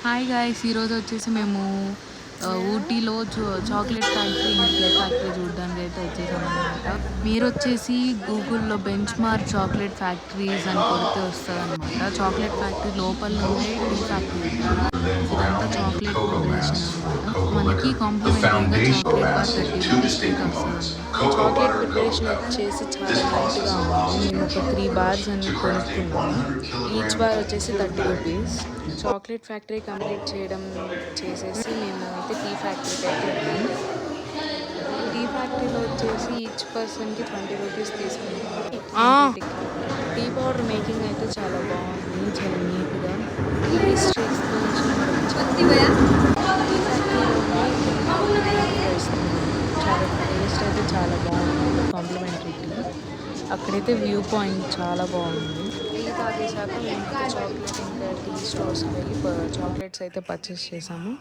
Hi guys, ఈరోజు వచ్చేసి మేము ఊటీలో చాక్లెట్ ఫ్యాక్టరీ ఇంకా కేక్ ఫ్యాక్టరీ చూడడానికి అయితే వచ్చేసామన్నమాట. మీరు వచ్చేసి గూగుల్లో బెంచ్ మార్క్ చాక్లెట్ ఫ్యాక్టరీస్ అని కొడితే వస్తుంది అనమాట. చాక్లెట్ ఫ్యాక్టరీ లోపల ఉండే టీ ఫ్యాక్టరీ. ఇదంతా చాక్లెట్ ప్రిపరేషన్ అనమాట. మనకి కాంప్లిమెంటరీగా చాక్లెట్ బార్ 30 రూపీస్కి అయితే వస్తుంది. చాక్లెట్ ప్రిపరేషన్ వచ్చేసి చాలా నీట్గా ఉంది. మేము ఒక 3 బార్స్ అని కొనుక్కున్నాము. ఈచ్ బార్ వచ్చేసి 30 రూపీస్. చాక్లెట్ ఫ్యాక్టరీ కంప్లీట్ చేసేసి మేము అయితే టీ ఫ్యాక్టరీకి అయితే వెళ్ళాము. టీ ఫ్యాక్టరీలో వచ్చేసి ఈచ్ పర్సన్కి 20 రూపీస్ తీసుకుంటాం. టీ పౌడర్ మేకింగ్ అయితే చాలా బాగుంది, చాలా నీట్గా. టీ స్ట్రీట్స్ చాలా టేస్ట్ అయితే చాలా బాగుంది. కాంప్లిమెంటరీకి అక్కడైతే వ్యూ పాయింట్ చాలా బాగుంది. టీ తాగేసాక మేము చాక్లెట్ ఇంకా టీ స్టోర్స్కి వెళ్ళి చాక్లెట్స్ అయితే పర్చేస్ చేసాము.